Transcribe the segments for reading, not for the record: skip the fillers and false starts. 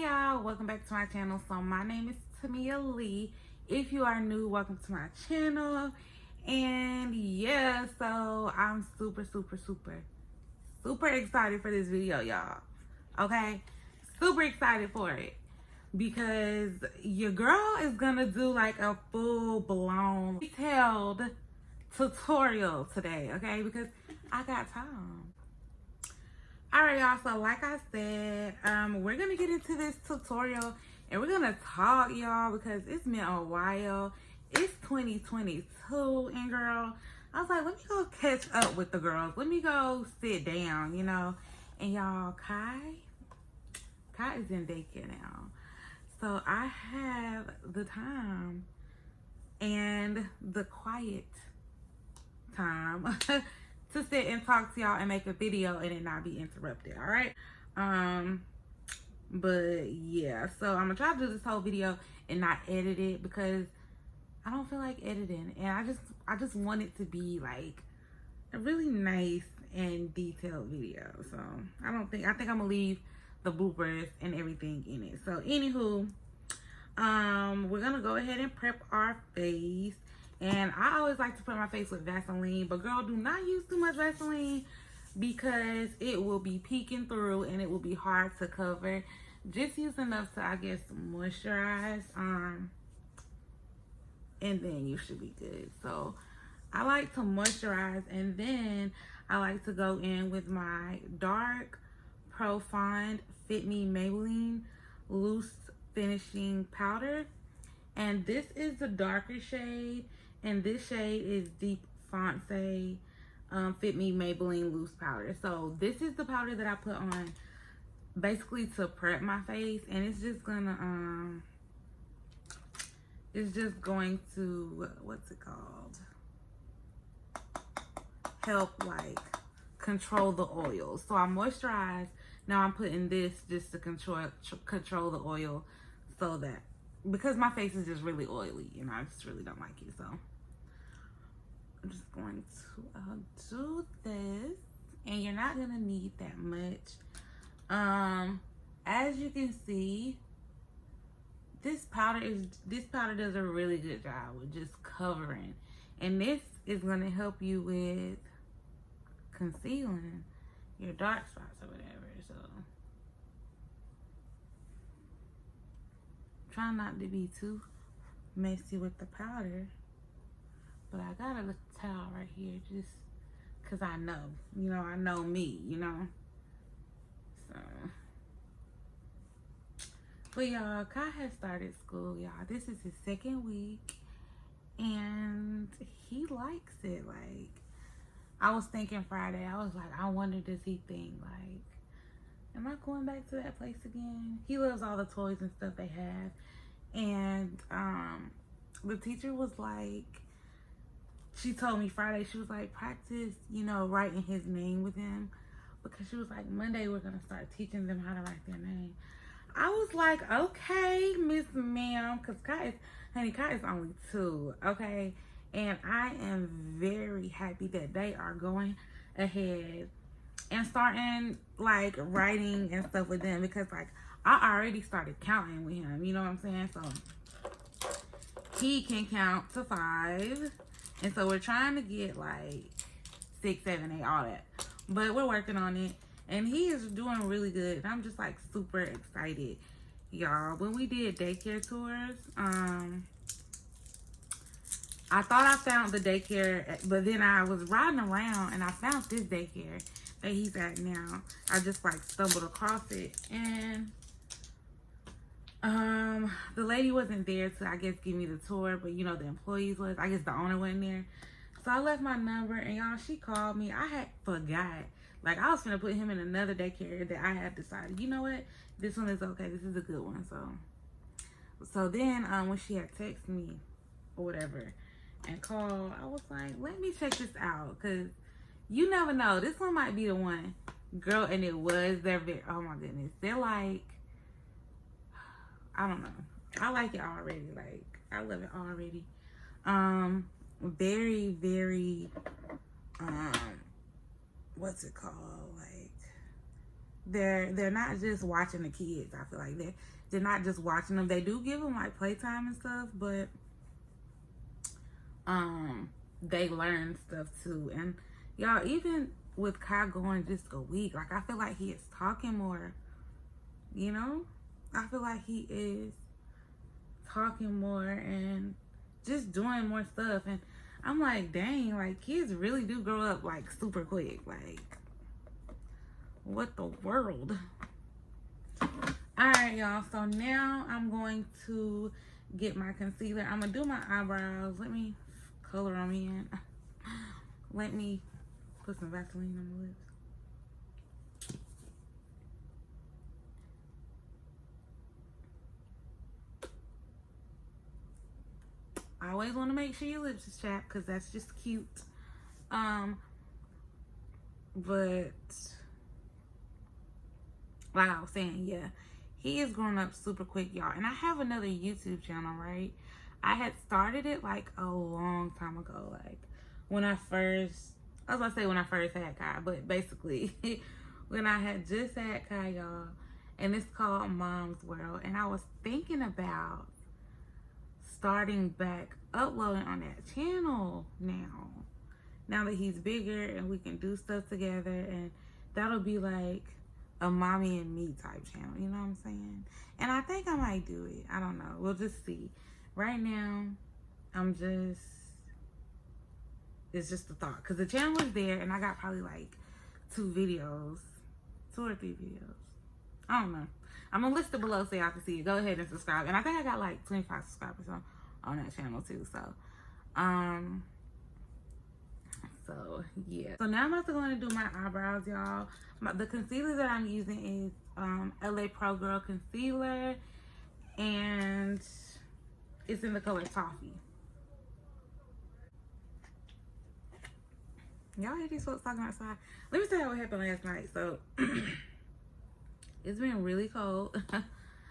Hey y'all, welcome back to my channel. So my name is Tamia Lee. If you are new, welcome to my channel. And yeah, so I'm super excited for this video, y'all. Okay, super excited for it because your girl is gonna do like a full-blown detailed tutorial today, okay, because I got time. All right, y'all, so like I said, we're gonna get into this tutorial and we're gonna talk, y'all, because it's been a while. It's 2022, and girl, I was like, let me go catch up with the girls. Let me go sit down, you know. And y'all, Kai is in daycare now, so I have the time and the quiet time to sit and talk to y'all and make a video and it not be interrupted. All right, but yeah, so I'm gonna try to do this whole video and not edit it because I don't feel like editing, and I just want it to be like a really nice and detailed video. So I think I'm gonna leave the bloopers and everything in it. So anywho, we're gonna go ahead and prep our face. And I always like to put my face with Vaseline, but girl, do not use too much Vaseline because it will be peeking through and it will be hard to cover. Just use enough to, I guess, moisturize, and then you should be good. So I like to moisturize, and then I like to go in with my dark profound Fit Me Maybelline loose finishing powder. And this is the darker shade, and this shade is Deep Fonse Fit Me Maybelline loose powder. So this is the powder that I put on basically to prep my face, and it's just gonna what's it called, help like control the oils. So I moisturize, now I'm putting this just to control the oil, so that because my face is just really oily and I just really don't like it. So I'm just going to do this, and you're not gonna need that much. As you can see, this powder does a really good job with just covering, and this is gonna help you with concealing your dark spots or whatever. So try not to be too messy with the powder, but I got a little towel right here just because I know, you know, I know me, you know. So, but y'all, Kai has started school, y'all. This is his second week, and he likes it. Like, I was thinking Friday, I was like, I wonder, does he think, like, am I going back to that place again? He loves all the toys and stuff they have. And the teacher was like, she told me Friday, she was like, practice, you know, writing his name with him, because she was like, Monday we're gonna start teaching them how to write their name. I was like, okay, Miss Ma'am, because Kai is only 2, okay? And I am very happy that they are going ahead and starting like writing and stuff with them, because like I already started counting with him, you know what I'm saying? So he can count to 5, and so we're trying to get like 6, 7, 8, all that, but we're working on it, and he is doing really good, and I'm just like super excited, y'all. When we did daycare tours, I thought I found the daycare, but then I was riding around and I found this daycare that he's at now. I just like stumbled across it, and the lady wasn't there to, I guess, give me the tour, but you know, the employees was. I guess the owner wasn't there. So I left my number, and y'all, she called me. I had forgot. Like, I was gonna put him in another daycare that I had decided, you know what, this one is okay. This is a good one. So then when she had texted me or whatever and called, I was like, let me check this out, because you never know, this one might be the one, girl. And it was. Oh my goodness, they're like, I don't know, I like it already. Like, I love it already. Very what's it called, like they're not just watching the kids. I feel like they're not just watching them. They do give them like playtime and stuff, but they learn stuff too. And y'all, even with Kai going just a week, like I feel like he is talking more, you know? I feel like he is talking more and just doing more stuff. And I'm like, dang, like kids really do grow up like super quick. Like, what the world? Alright, y'all, so now I'm going to get my concealer. I'm gonna do my eyebrows. Let me color them in. Let me put some Vaseline on my lips. I always want to make sure your lips is chapped because that's just cute. But like I was saying, yeah, he is growing up super quick, y'all. And I have another YouTube channel, right? I had started it like a long time ago, like when I first had Kai, but basically when I had just had Kai, y'all. And it's called Mom's World. And I was thinking about starting back uploading on that channel now that he's bigger and we can do stuff together, and that'll be like a mommy and me type channel, you know what I'm saying? And I think I might do it. I don't know, we'll just see. Right now it's just a thought, because the channel is there and I got probably like 2 or 3 videos. I don't know. I'm gonna list it below so y'all can see it. Go ahead and subscribe. And I think I got like 25 subscribers on that channel too. So yeah. So now I'm about to go in and do my eyebrows, y'all. The concealer that I'm using is LA Pro Girl concealer, and it's in the color Toffee. Y'all hear these folks talking outside? Let me tell you what happened last night. So it's been really cold.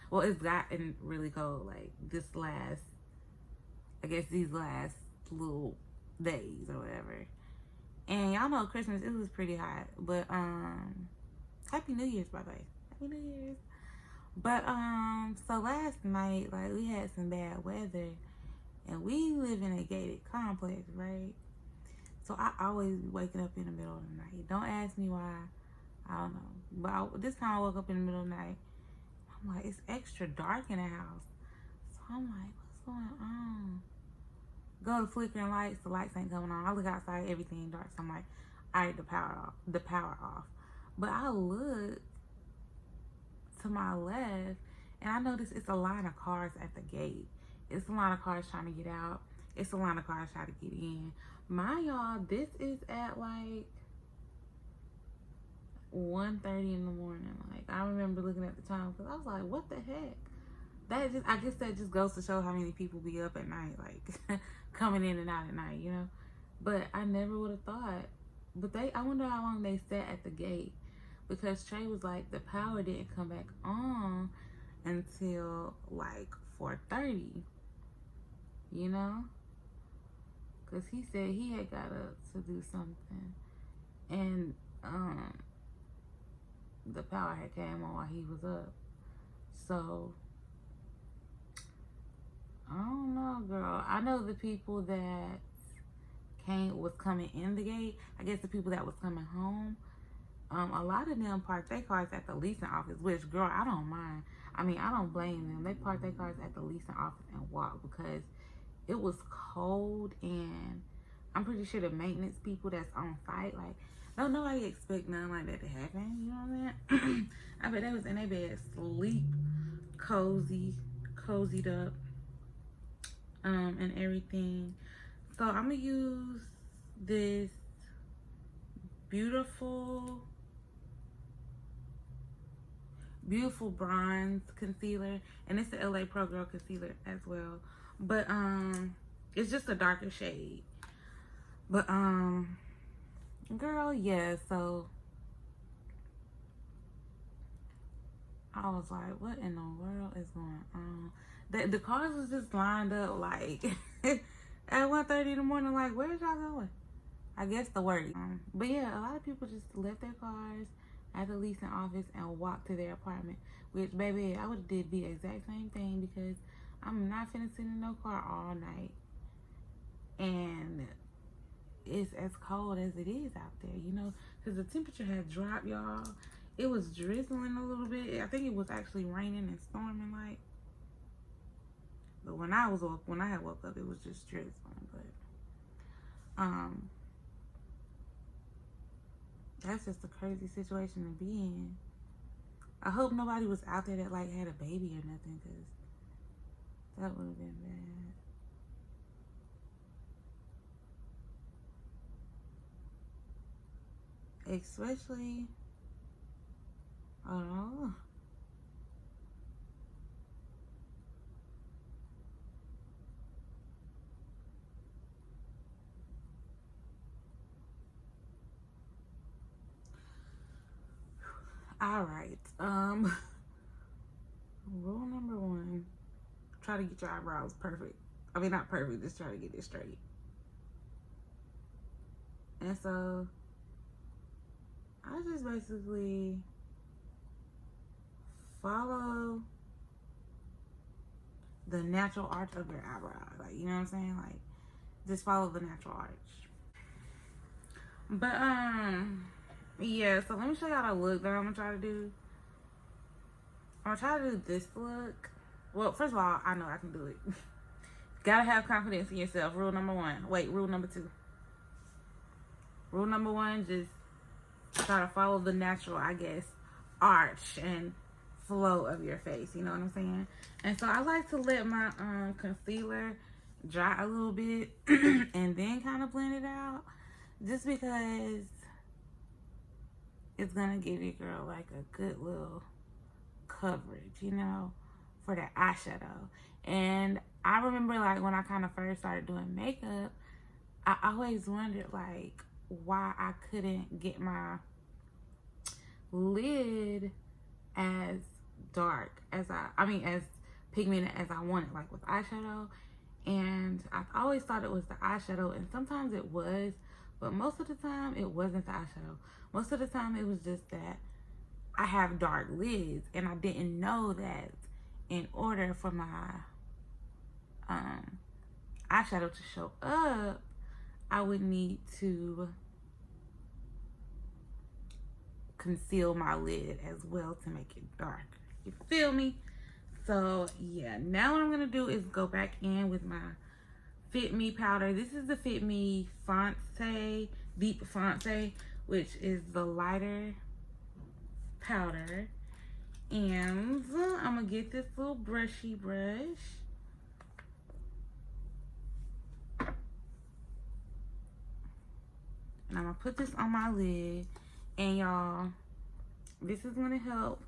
Well, it's gotten really cold like these last little days or whatever. And y'all know Christmas, it was pretty hot. But Happy New Year's, by the way. Happy New Year's. But so last night, like, we had some bad weather, and we live in a gated complex, right? So I always be waking up in the middle of the night. Don't ask me why. I don't know. But this time I woke up in the middle of the night. I'm like, it's extra dark in the house. So I'm like, what's going on? Go to flickering lights. The lights ain't coming on. I look outside, everything dark. So I'm like, all right, the power off. But I look to my left, and I notice it's a line of cars at the gate. It's a line of cars trying to get out. It's a line of cars trying to get in. Y'all, this is at like 1:30 in the morning. Like, I remember looking at the time because I was like, what the heck? I guess that just goes to show how many people be up at night, like coming in and out at night, you know? But I never would have thought. But I wonder how long they sat at the gate, because Trey was like, the power didn't come back on until like 4:30, you know? Because he said he had got up to do something, and the power had came on while he was up. So I don't know, girl. I know the people that was coming in the gate. I guess the people that was coming home, a lot of them parked their cars at the leasing office, which, girl, I don't mind. I mean, I don't blame them. They parked their cars at the leasing office and walked, because it was cold, and I'm pretty sure the maintenance people that's on site, like, don't nobody expect nothing like that to happen, you know what I'm saying? I bet they was in their bed, sleep, cozied up, and everything. So I'm gonna use this beautiful bronze concealer, and it's the LA Pro Girl concealer as well, but it's just a darker shade. But girl, yeah, so I was like, what in the world is going on? The cars was just lined up like at 1:30 in the morning, like, where's y'all going? I guess the work. But yeah, a lot of people just left their cars. I had to lease an office and walk to their apartment. Which, baby, I would have did the exact same thing because I'm not finna sit in no car all night. And it's as cold as it is out there, you know, because the temperature had dropped, y'all. It was drizzling a little bit. I think it was actually raining and storming, like. But when I had woke up, it was just drizzling. But that's just a crazy situation to be in. I hope nobody was out there that like had a baby or nothing, because that would have been bad. Especially, I don't know. All right. Rule number 1: try to get your eyebrows perfect. I mean, not perfect. Just try to get it straight. And so, I just basically follow the natural arch of your eyebrow. Like, you know what I'm saying? Like, just follow the natural arch. But, yeah, so let me show y'all the look that I'm gonna try to do. I'm gonna try to do this look. Well, first of all, I know I can do it. Gotta have confidence in yourself. Rule number 1. Wait, rule number 2. Rule number 1, just try to follow the natural, I guess, arch and flow of your face. You know what I'm saying? And so I like to let my concealer dry a little bit and then kind of blend it out, just because it's gonna give your girl like a good little coverage, you know, for that eyeshadow. And I remember, like, when I kind of first started doing makeup, I always wondered, like, why I couldn't get my lid as dark as as pigmented as I wanted, like with eyeshadow. And I always thought it was the eyeshadow, and sometimes it was, but most of the time it wasn't the eyeshadow. Most of the time it was just that I have dark lids, and I didn't know that in order for my eyeshadow to show up, I would need to conceal my lid as well to make it darker. You feel me? So yeah, now what I'm gonna do is go back in with my Fit Me powder. This is the Fit Me Fonte, Deep Fonte, which is the lighter powder. And I'm gonna get this little brushy brush. And I'm gonna put this on my lid. And y'all, this is gonna help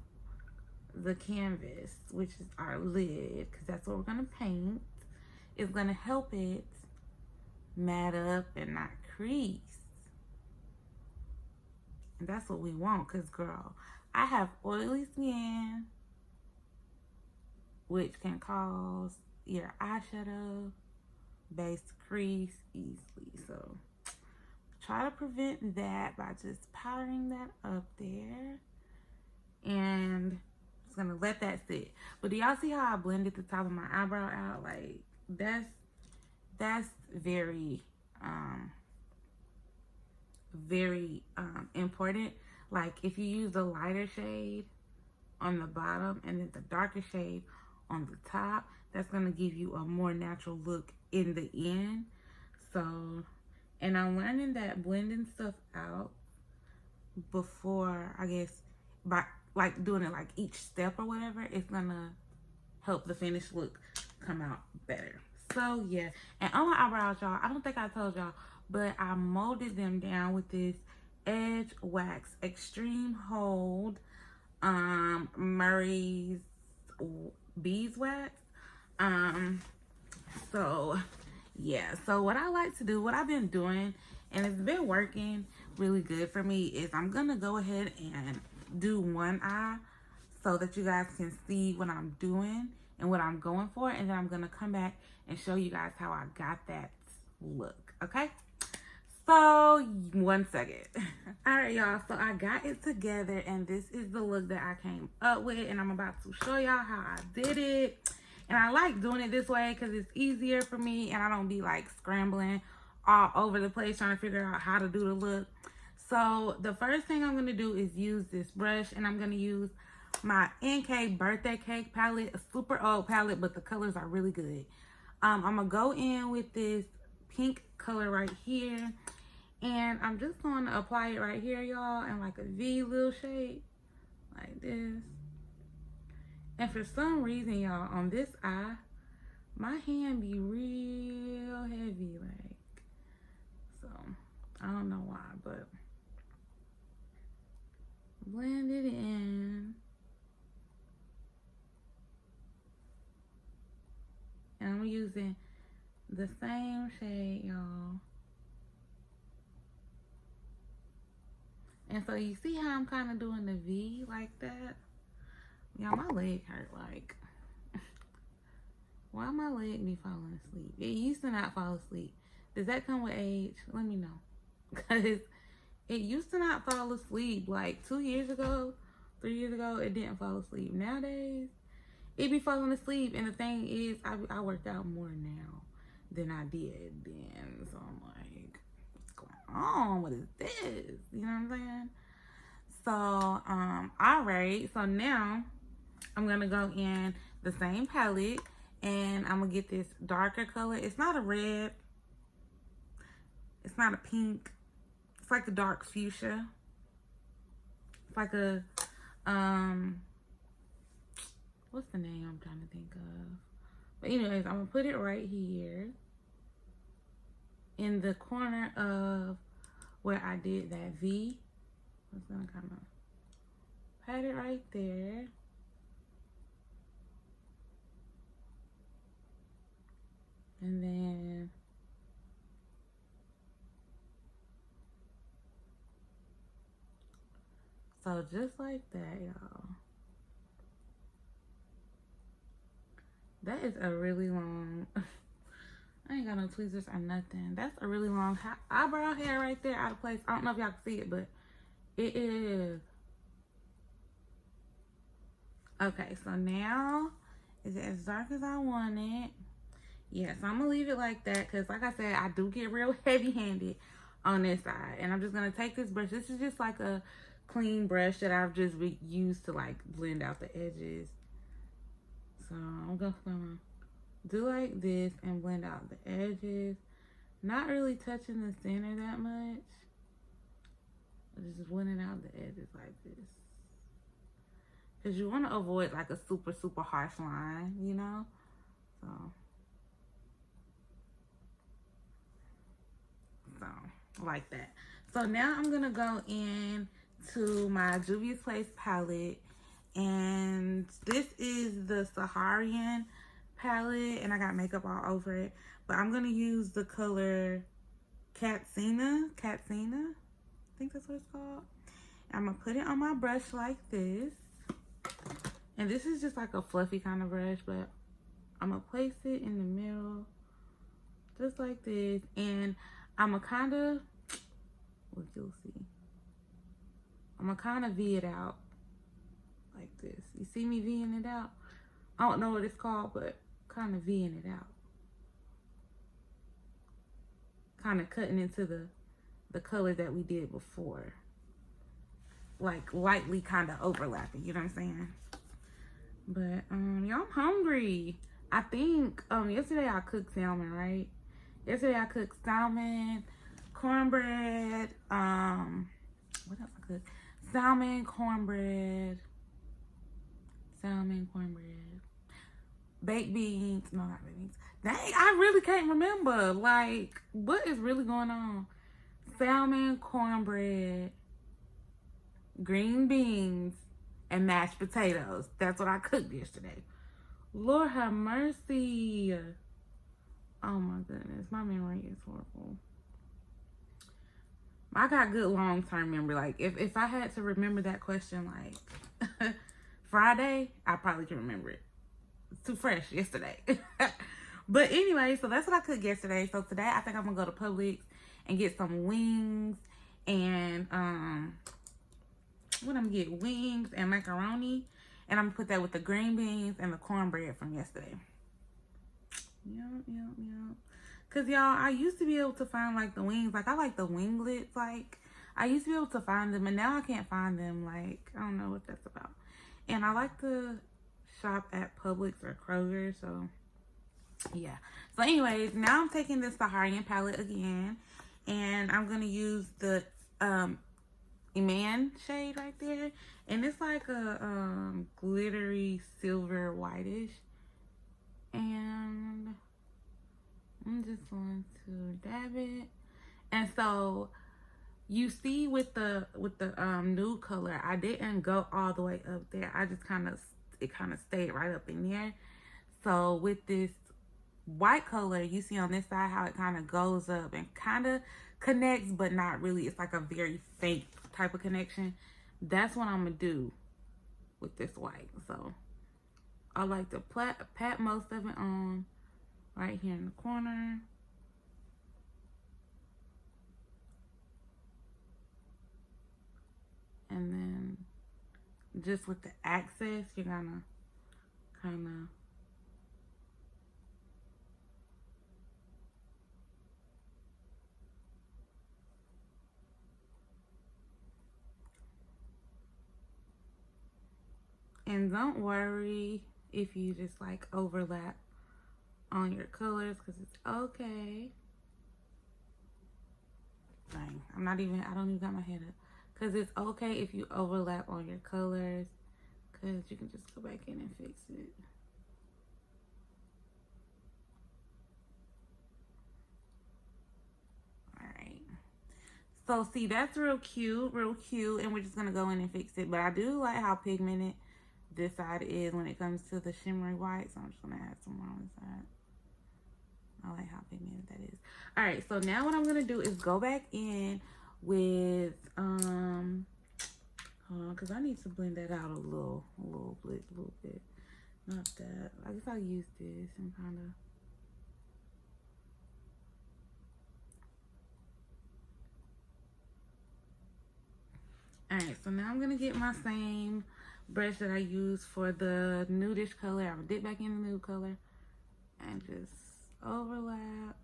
the canvas, which is our lid, because that's what we're gonna paint. It's gonna help it matte up and not crease. And that's what we want, because girl, I have oily skin, which can cause your eyeshadow base to crease easily. So try to prevent that by just powdering that up there. And just gonna let that sit. But do y'all see how I blended the top of my eyebrow out? Like, that's very important. Like, if you use the lighter shade on the bottom and then the darker shade on the top, that's gonna give you a more natural look in the end. So, and I'm learning that blending stuff out before, I guess, by like doing it like each step or whatever, it's gonna help the finished look come out better. So yeah, and on my eyebrows, y'all, I don't think I told y'all, but I molded them down with this Edge Wax Extreme Hold Murray's Beeswax. So yeah, so what I like to do, what I've been doing, and it's been working really good for me, is I'm gonna go ahead and do one eye so that you guys can see what I'm doing and what I'm going for, and then I'm gonna come back and show you guys how I got that look. Okay, So, 1 second. Alright, y'all. So, I got it together. And this is the look that I came up with. And I'm about to show y'all how I did it. And I like doing it this way because it's easier for me. And I don't be like scrambling all over the place trying to figure out how to do the look. So, the first thing I'm going to do is use this brush. And I'm going to use my NK Birthday Cake palette. A super old palette, but the colors are really good. I'm going to go in with this pink color right here. And I'm just going to apply it right here, y'all, in like a V little shape. Like this. And for some reason, y'all, on this eye, my hand be real heavy. Like, so, I don't know why, but blend it in. And I'm using the same shade, y'all. And so you see how I'm kind of doing the V like that? Y'all, my leg hurt. Like, why my leg be falling asleep? It used to not fall asleep. Does that come with age? Let me know. Because it used to not fall asleep. Like 2 years ago, 3 years ago, it didn't fall asleep. Nowadays, it be falling asleep. And the thing is, I worked out more now than I did then. So I'm like, what's going on? What is this? You know what I'm saying? So, all right. So now I'm going to go in the same palette and I'm going to get this darker color. It's not a red. It's not a pink. It's like a dark fuchsia. It's like a, what's the name I'm trying to think of? But anyways, I'm going to put it right here in the corner of where I did that V. I'm just going to kind of pat it right there. And then so just like that, y'all. That is a really long, I ain't got no tweezers or nothing. That's a really long eyebrow hair right there out of place. I don't know if y'all can see it, but it is. Okay, so now, is it as dark as I want it? Yeah, so I'm going to leave it like that because, like I said, I do get real heavy-handed on this side. And I'm just going to take this brush. This is just like a clean brush that I've just used to, like, blend out the edges. So I'm just going to do like this and blend out the edges. Not really touching the center that much. Just blending out the edges like this. Because you want to avoid, like, a super, super harsh line, you know? So like that. So now I'm gonna go in to my Juvia's Place palette, and this is the Saharian palette, and I got makeup all over it, but I'm gonna use the color Katsina, I think that's what it's called. I'm gonna put it on my brush like this, and this is just like a fluffy kind of brush, but I'm gonna place it in the middle just like this, and I'm gonna kind of, look, you'll see. I'm gonna kind of V it out like this. You see me V'ing it out? I don't know what it's called, but kind of V'ing it out. Kind of cutting into the color that we did before. Like lightly kind of overlapping, you know what I'm saying? But, y'all, I'm hungry. I think, yesterday I cooked salmon, right? Yesterday I cooked salmon, cornbread, what else I cooked? Salmon, cornbread, baked beans. No, not baked beans. Dang, I really can't remember. Like, what is really going on? Salmon, cornbread, green beans, and mashed potatoes. That's what I cooked yesterday. Lord have mercy. Oh my goodness, my memory is horrible. I got good long-term memory. Like, if I had to remember that question, like, Friday, I probably can remember it. It's too fresh yesterday. But anyway, so that's what I cooked yesterday. So today, I think I'm going to go to Publix and get some wings and what I'm gonna get, wings and macaroni, and I'm gonna put that with the green beans and the cornbread from yesterday. Yep. Cause y'all, I used to be able to find like the wings, like I like the winglets, like I used to be able to find them, and now I can't find them. Like I don't know what that's about. And I like to shop at Publix or Kroger, so yeah. So anyways, now I'm taking this Saharian palette again, and I'm gonna use the Iman shade right there, and it's like a glittery silver whitish, and I'm just going to dab it. And so you see with the nude color, I didn't go all the way up there. I just it kind of stayed right up in there. So with this white color, you see on this side how it kind of goes up and kind of connects, but not really. It's like a very faint type of connection. That's what I'm gonna do with this white. So I like to pat most of it on right here in the corner. And then just with the access, you're gonna kind of and don't worry if you just like overlap on your colors, because it's okay. Dang, I don't even got my head up. Because it's okay if you overlap on your colors, because you can just go back in and fix it. Alright. So see, that's real cute, and we're just going to go in and fix it. But I do like how pigmented this side is when it comes to the shimmery white, so I'm just going to add some more on the side. I like how pigmented that is. All right, so now what I'm gonna do is go back in with hold on, because I need to blend that out a little bit. Not that. I guess I'll use this and kind of. All right, so now I'm gonna get my same brush that I used for the nudish color. I'm gonna dip back in the nude color and just overlap.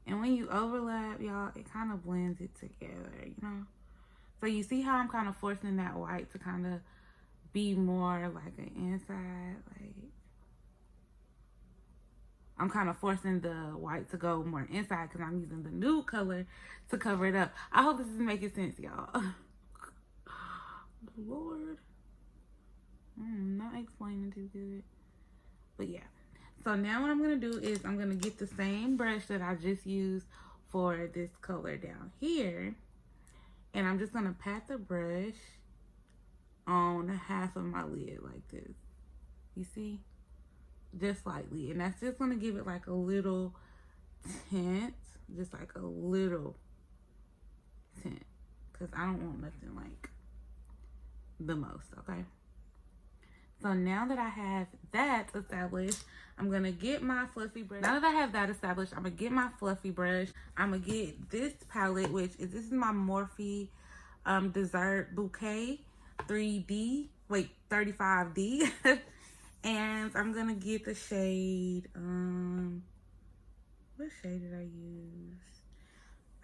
And when you overlap, y'all, it kind of blends it together, you know? So you see how I'm kind of forcing that white to kind of be more like an inside, like I'm kind of forcing the white to go more inside because I'm using the nude color to cover it up. I hope this is making sense, y'all. Lord. I'm not explaining too good. But yeah. So now what I'm going to do is I'm going to get the same brush that I just used for this color down here. And I'm just going to pat the brush on half of my lid like this. You see? Just slightly. And that's just going to give it like a little tint. Just like a little tint. Because I don't want nothing like the most, okay? So now that I have that established, I'm going to get my fluffy brush. Now that I have that established, I'm going to get my fluffy brush. I'm going to get this palette, which is, this is my Morphe Dessert Bouquet 3D, 35D. And I'm going to get the shade, what shade did I use?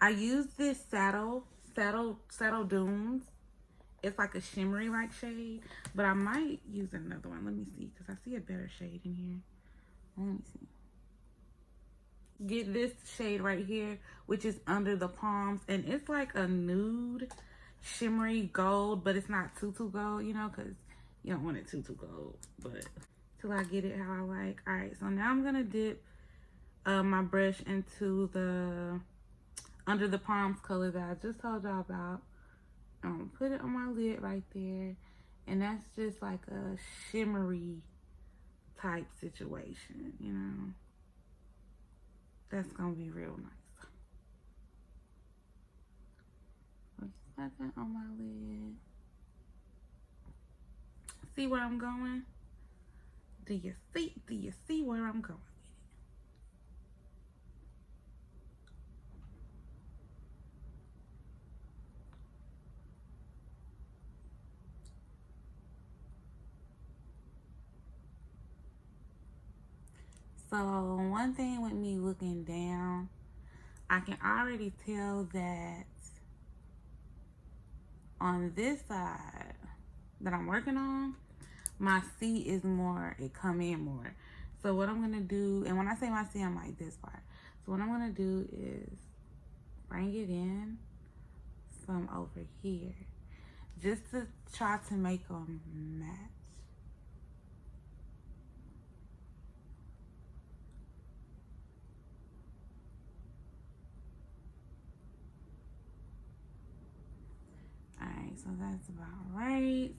I used this Saddle Dunes. It's like a shimmery like shade, but I might use another one. Let me see, because I see a better shade in here. Let me see. Get this shade right here, which is Under the Palms, and it's like a nude shimmery gold, but it's not too gold, you know, because you don't want it too gold, but till I get it how I like. All right, so now I'm gonna dip my brush into the Under the Palms color that I just told y'all about. I'm gonna put it on my lid right there, and that's just like a shimmery type situation, you know. That's gonna be real nice. Just like that on my lid. See where I'm going? Do you see where I'm going with it? So one thing with me looking down, I can already tell that on this side that I'm working on, my C is more, it come in more. So what I'm gonna do, and when I say my C, I'm like this part. So what I'm gonna do is bring it in from over here, just to try to make them match. Alright, so that's about right.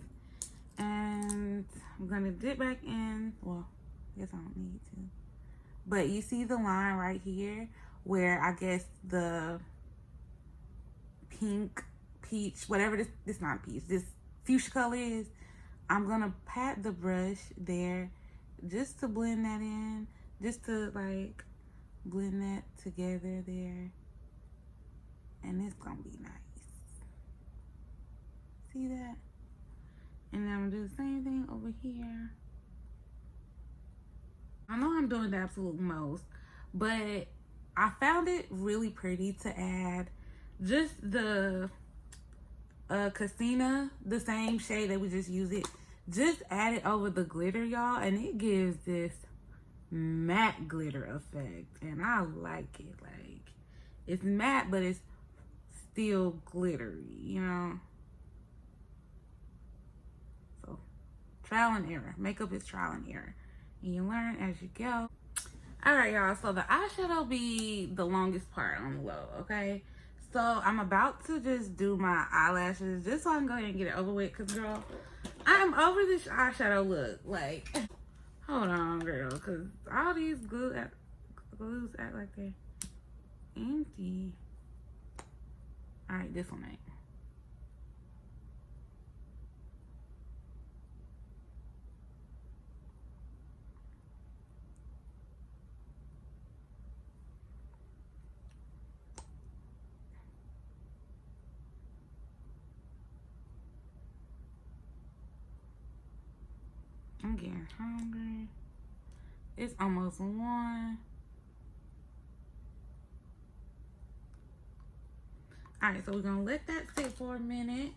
And I'm gonna dip back in. Well, I guess I don't need to. But you see the line right here where I guess the pink, peach, whatever this not peach, this fuchsia color is. I'm gonna pat the brush there just to blend that in, just to like blend that together there. And it's gonna be nice. See that? And then I'm gonna do the same thing over here. I know I'm doing the absolute most, but I found it really pretty to add just the Casina, the same shade that we just used it. Just add it over the glitter, y'all, and it gives this matte glitter effect. And I like it. Like, it's matte, but it's still glittery, you know? So, trial and error. Makeup is trial and error. And you learn as you go. Alright, y'all. So, the eyeshadow be the longest part on the low, okay? So, I'm about to just do my eyelashes just so I can go ahead and get it over with. Because, girl, I'm over this eyeshadow look. Like, hold on, girl. Because all these glues act like they're empty. Alright, this one ain't. I'm getting hungry. It's almost 1. Alright, so we're going to let that sit for a minute.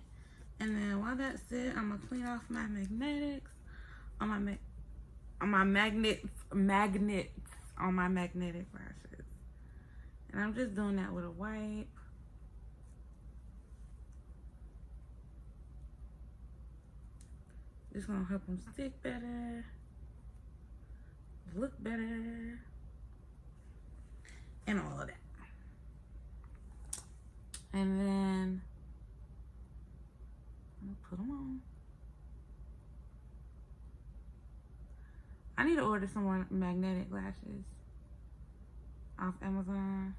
And then while that sits, I'm going to clean off my magnetics on my magnets on my magnetic lashes. And I'm just doing that with a wipe. Just going to help them stick better, look better, and all of that. And then I'm gonna put them on. I need to order some more magnetic lashes off Amazon.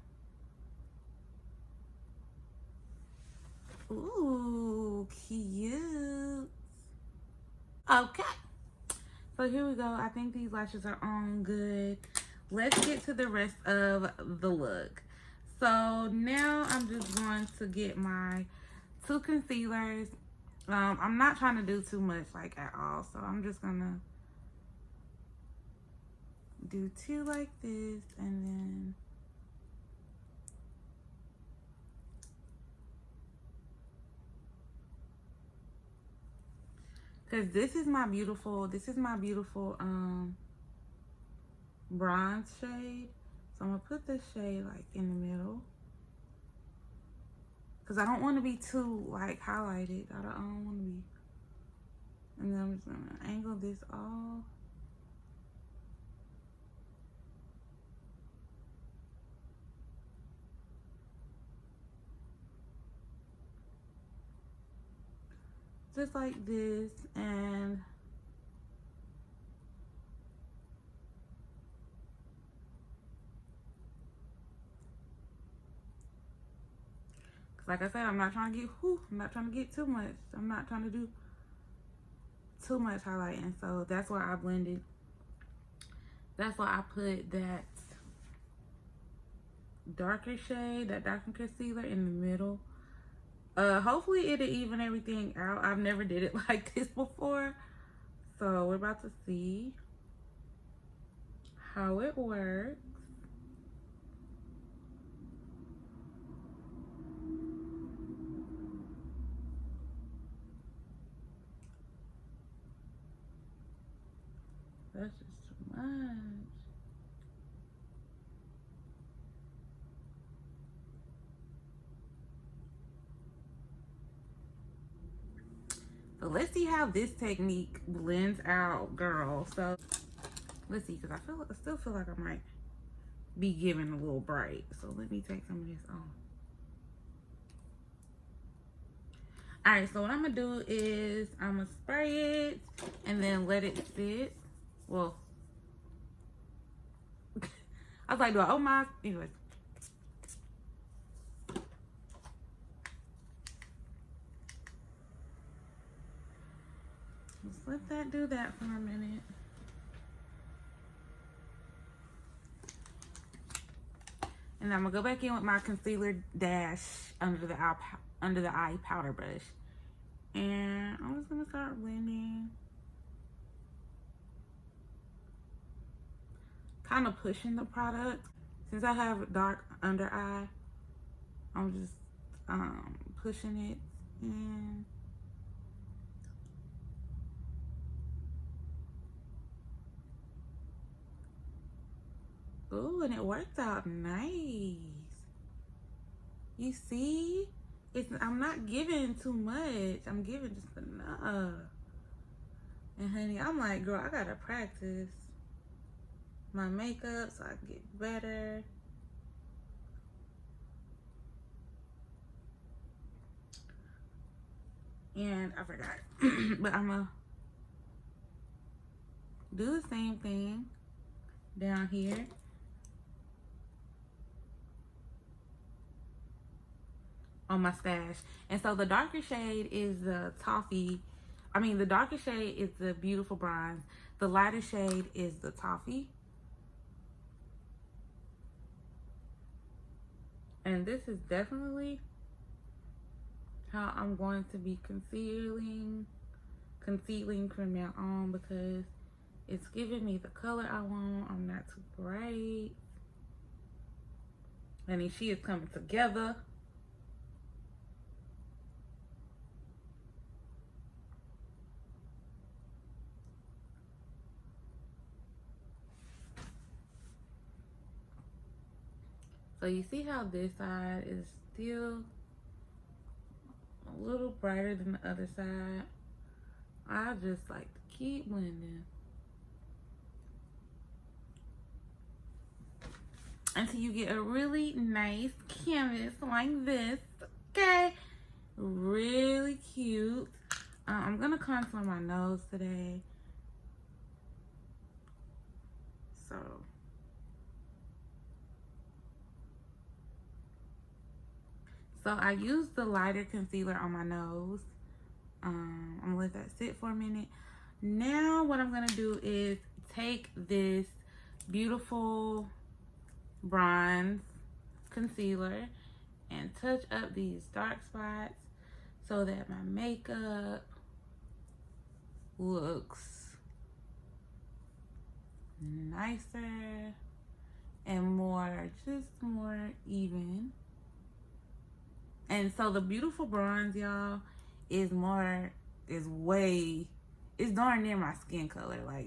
Ooh, cute. Okay. So here we go. I think these lashes are on good. Let's get to the rest of the look. So now I'm just going to get my 2 concealers. I'm not trying to do too much like at all. So I'm just gonna do 2 like this and then because this is my beautiful bronze shade. So I'm gonna put this shade like in the middle because I don't want to be too like highlighted. I don't want to be. And then I'm just gonna angle this off. Just like this, and like I said, I'm not trying to get too much. I'm not trying to do too much highlighting. So that's why I blended. That's why I put that darker shade, that darker concealer in the middle. Hopefully it'll even everything out. I've never did it like this before. So we're about to see how it works. That's just too much. So let's see how this technique blends out, girl. So let's see, because I still feel like I might be giving a little bright. So let me take some of this on. All right, so what I'm gonna do is I'm gonna spray it and then let it sit. Well, I was like, do I open my, anyways. Just let that do that for a minute. And I'm gonna go back in with my concealer dash under the eye powder brush. And I'm just gonna start blending. Kind of pushing the product. Since I have dark under eye, I'm just pushing it in. Ooh, and it worked out nice. You see? I'm not giving too much. I'm giving just enough. And honey, I'm like, girl, I gotta practice my makeup so I can get better. And I forgot. But I'm gonna do the same thing down here. On my stash. And so the darker shade is the toffee. I mean, the darker shade is the beautiful bronze. The lighter shade is the toffee. And this is definitely how I'm going to be concealing from now on, because it's giving me the color I want. I'm not too bright. And she is coming together. So you see how this side is still a little brighter than the other side. I just like to keep blending until you get a really nice canvas like this. Okay, really cute. I'm gonna contour my nose today. So I used the lighter concealer on my nose. I'm gonna let that sit for a minute. Now what I'm gonna do is take this beautiful bronze concealer and touch up these dark spots so that my makeup looks nicer and just more even. And so the beautiful bronze, y'all, is darn near my skin color. Like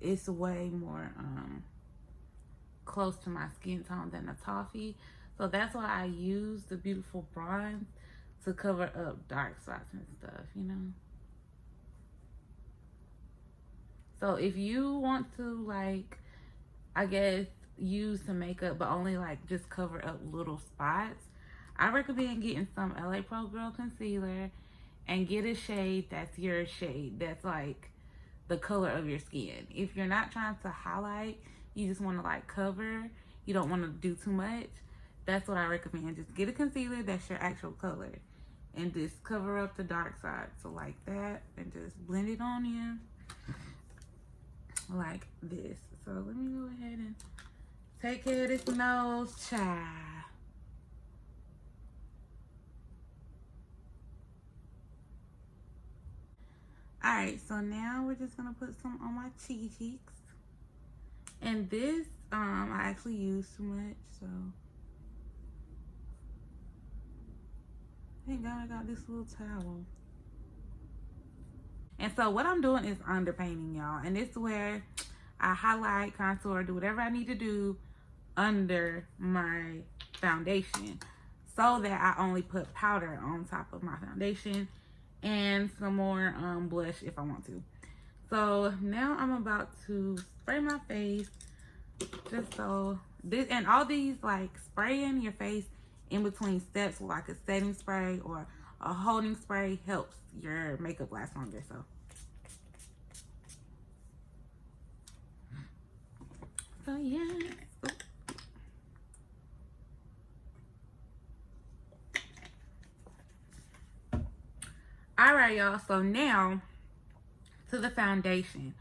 it's way more close to my skin tone than the toffee. So that's why I use the beautiful bronze to cover up dark spots and stuff, you know. So if you want to, like, I guess use some makeup but only like just cover up little spots, I recommend getting some LA Pro Girl concealer and get a shade that's your shade, that's like the color of your skin. If you're not trying to highlight, you just want to like cover, you don't want to do too much, that's what I recommend. Just get a concealer that's your actual color and just cover up the dark side. So like that, and just blend it on in like this. So let me go ahead and take care of this nose, child. All right, so now we're just gonna put some on my cheeks. And this, I actually use too much, so. Thank God I got this little towel. And so what I'm doing is underpainting, y'all. And this is where I highlight, contour, do whatever I need to do under my foundation, so that I only put powder on top of my foundation and some more blush if I want to. So now I'm about to spray my face, just so this, and all these, like, spraying your face in between steps with like a setting spray or a holding spray helps your makeup last longer. So yeah. All right, y'all. So now to the foundation.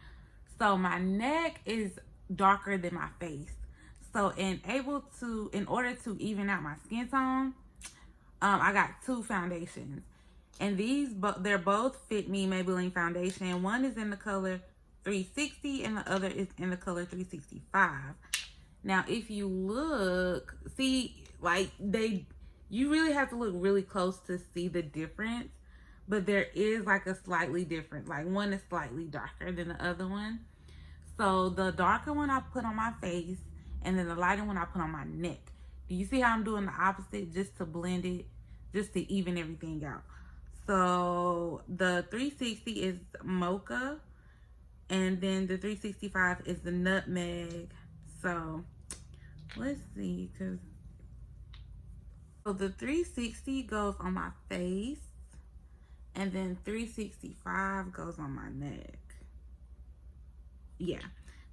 So my neck is darker than my face. So in order to even out my skin tone, I got two foundations, and they're both Fit Me Maybelline foundation. One is in the color 360 and the other is in the color 365. Now, if you look, see, like, you really have to look really close to see the difference, but there is like a slightly different, like, one is slightly darker than the other one. So the darker one I put on my face, and then the lighter one I put on my neck. Do you see how I'm doing the opposite just to blend it, just to even everything out? So the 360 is mocha, and then the 365 is the nutmeg. So let's see, so the 360 goes on my face, and then 365 goes on my neck. Yeah,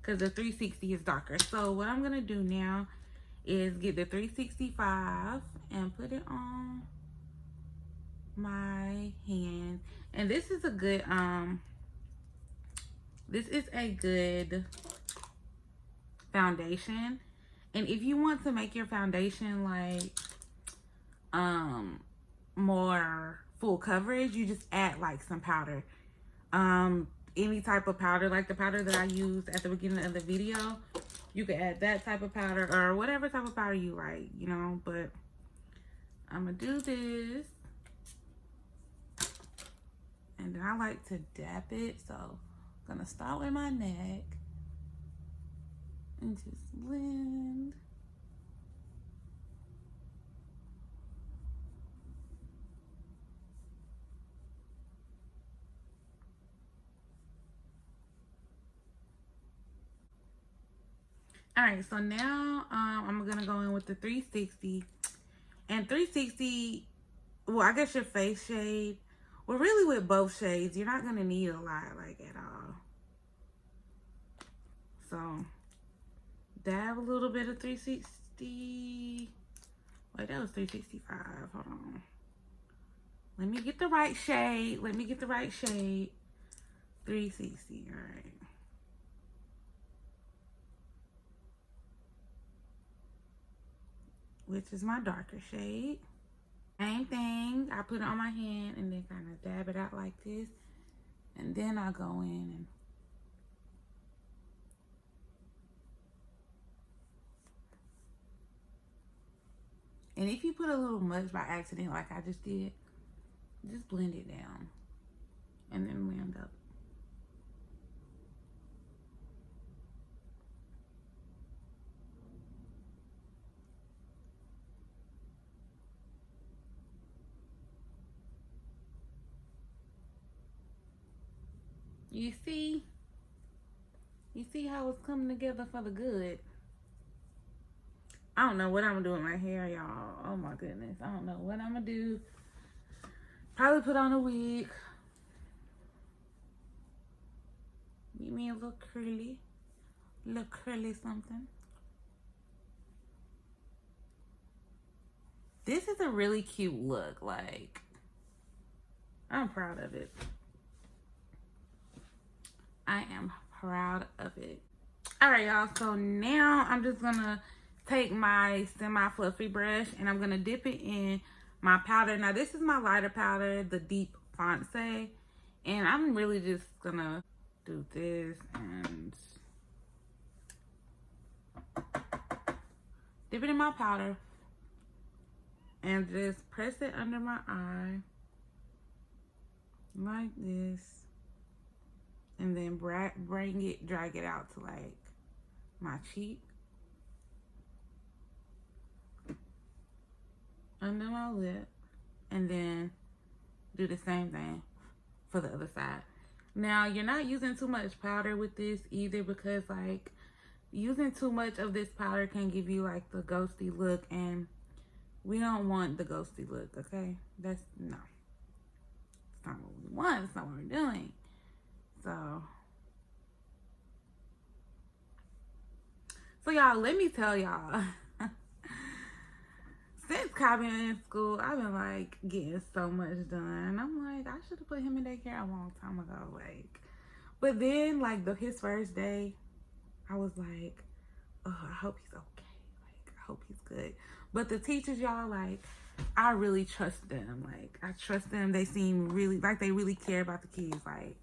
because the 360 is darker. So what I'm gonna do now is get the 365 and put it on my hand. And this is a good foundation. And if you want to make your foundation like more full coverage, you just add like some powder, any type of powder, like the powder that I used at the beginning of the video. You can add that type of powder or whatever type of powder you like, you know. But I'm gonna do this, and then I like to dab it, so I'm gonna start with my neck and just blend. All right, so now I'm gonna go in with the 360. And 360, well, I guess your face shade, well, really with both shades, you're not gonna need a lot, like, at all. So dab a little bit of 360. Wait, that was 365. Hold on. Let me get the right shade. 360. All right. Which is my darker shade. Same thing. I put it on my hand and then kind of dab it out like this. And then I go in and if you put a little much by accident, like I just did, just blend it down and then wind up. You see how it's coming together for the good. I don't know what I'm gonna do with my hair, y'all. Oh my goodness, I don't know what I'm gonna do. Probably put on a wig. Give me a little curly something. This is a really cute look. Like, I'm proud of it. I am proud of it. All right, y'all. So now I'm just gonna take my semi-fluffy brush and I'm gonna dip it in my powder. Now this is my lighter powder, the Deep Fonse, and I'm really just gonna do this and dip it in my powder, and just press it under my eye like this, and then drag it out to like my cheek, under my lip, and then do the same thing for the other side. Now, you're not using too much powder with this either, because like using too much of this powder can give you like the ghosty look, and we don't want the ghosty look, okay? That's no. It's not what we want. It's not what we're doing. So y'all, let me tell y'all. Since Kai been in school, I've been like getting so much done. I'm like, I should have put him in daycare a long time ago. Like, but then like his first day, I was like, oh, I hope he's okay. Like, I hope he's good. But the teachers, y'all, like, I really trust them. Like, I trust them. They seem really like they really care about the kids. Like,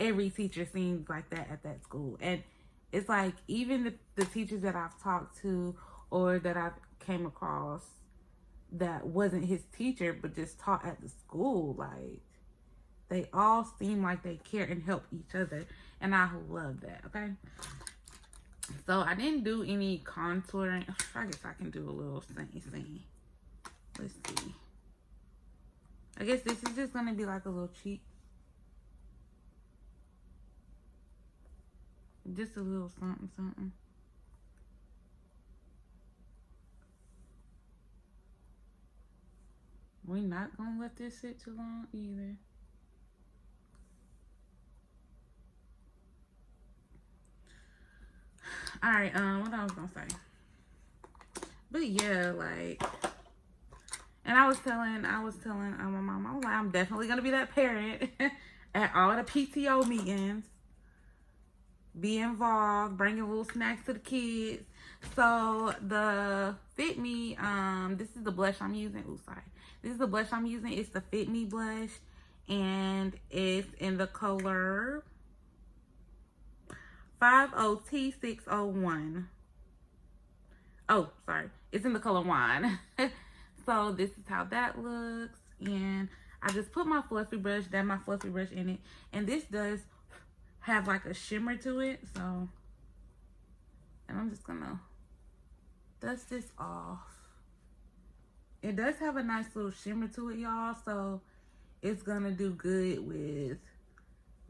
every teacher seems like that at that school. And it's like even the teachers that I've talked to or that I've came across that wasn't his teacher but just taught at the school, like they all seem like they care and help each other, and I love that. Okay, so I didn't do any contouring. I guess I can do a little thing. Let's see. I guess this is just gonna be like a little cheek, just a little something. We're not gonna let this sit too long either. All right, what I was gonna say, but yeah, like, and I was telling my mom, I was like, I'm definitely gonna be that parent at all the PTO meetings, be involved, bringing little snacks to the kids. So the Fit Me, this is the blush I'm using. Ooh, sorry. This is the blush I'm using. It's the Fit Me blush, and it's in the color 50T601. Oh, sorry. It's in the color wine. So this is how that looks. And I just put my fluffy brush in it. And this does have like a shimmer to it. So, and I'm just gonna dust this off. It does have a nice little shimmer to it, y'all, so it's gonna do good with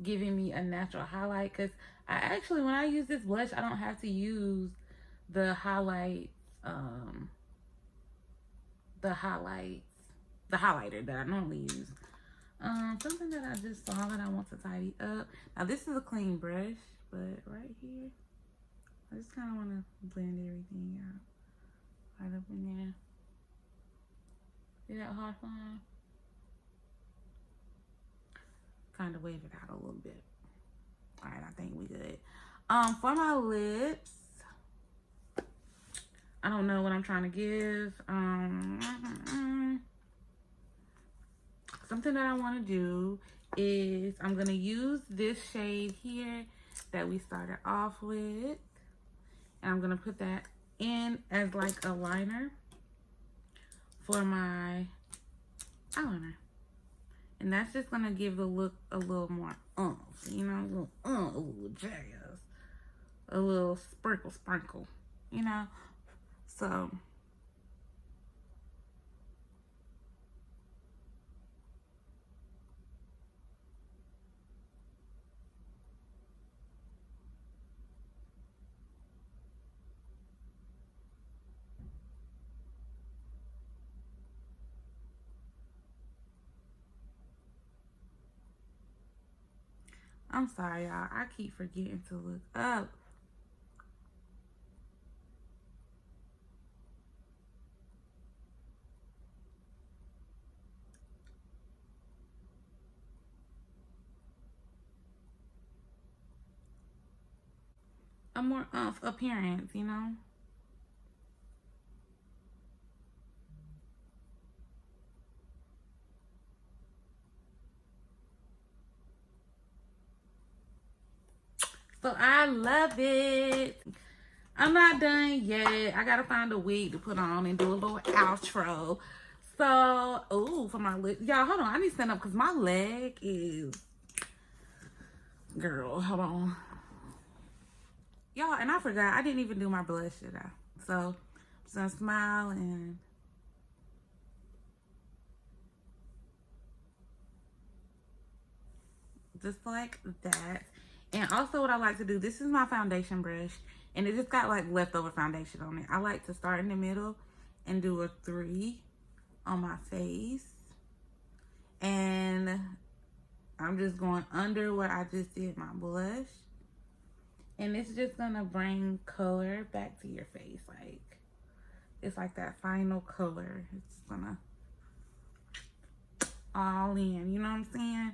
giving me a natural highlight. Because I actually, when I use this blush, I don't have to use the highlighter that I normally use. Something that I just saw that I want to tidy up. Now this is a clean brush, but right here, I just kind of want to blend everything out right up in there. See that hard line? Kind of wave it out a little bit. All right, I think we good. For my lips, I don't know what I'm trying to give. Something that I want to do is I'm gonna use this shade here that we started off with, and I'm gonna put that in as like a liner for my eyeliner. And that's just gonna give the look a little more you know, a little jazz, a little sprinkle, you know. So I'm sorry, y'all. I keep forgetting to look up. A more appearance, you know. So I love it. I'm not done yet. I gotta find a wig to put on and do a little outro. So, ooh, for my lip. Y'all, hold on. I need to stand up because my leg is... Girl, hold on. Y'all, and I forgot. I didn't even do my blush today. So, I'm just gonna smile and... just like that. And also what I like to do, this is my foundation brush. And it just got like leftover foundation on it. I like to start in the middle and do a 3 on my face. And I'm just going under where I just did my blush. And it's just gonna bring color back to your face. Like, it's like that final color. It's gonna all in, you know what I'm saying?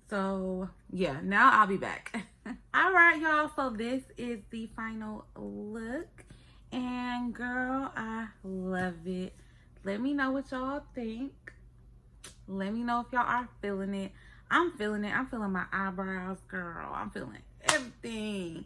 So yeah, now I'll be back. All right, y'all, so this is the final look, and girl, I love it. Let me know what y'all think. Let me know if y'all are feeling it. I'm feeling it. I'm feeling my eyebrows, girl. I'm feeling everything.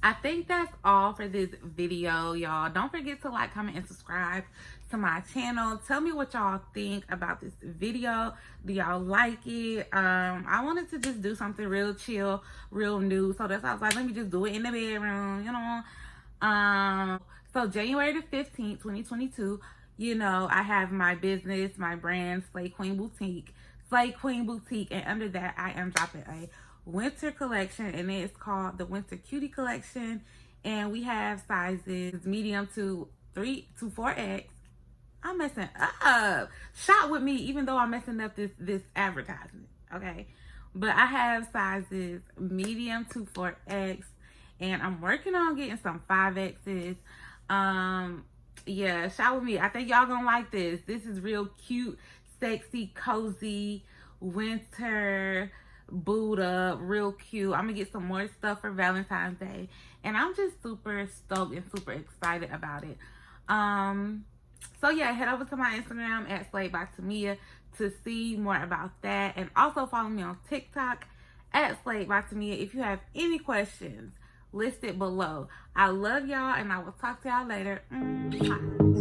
I think that's all for this video, y'all. Don't forget to like, comment, and subscribe to my channel. Tell me what y'all think about this video. Do y'all like it? I wanted to just do something real chill, real new. So that's why I was like, let me just do it in the bedroom, you know. So January the 15th, 2022, you know, I have my business, my brand, Slay Queen Boutique. And under that, I am dropping a winter collection, and it's called the Winter Cutie Collection, and we have sizes medium to 3 to 4X. I'm messing up. Shop with me, even though I'm messing up this advertisement, okay? But I have sizes medium to 4X, and I'm working on getting some 5X's. Yeah, shop with me. I think y'all gonna like this. This is real cute, sexy, cozy, winter, boot up, real cute. I'm gonna get some more stuff for Valentine's Day, and I'm just super stoked and super excited about it. So yeah, head over to my Instagram at Slay by Tamia to see more about that, and also follow me on TikTok at Slay by Tamia if you have any questions listed below. I love y'all, and I will talk to y'all later. Bye.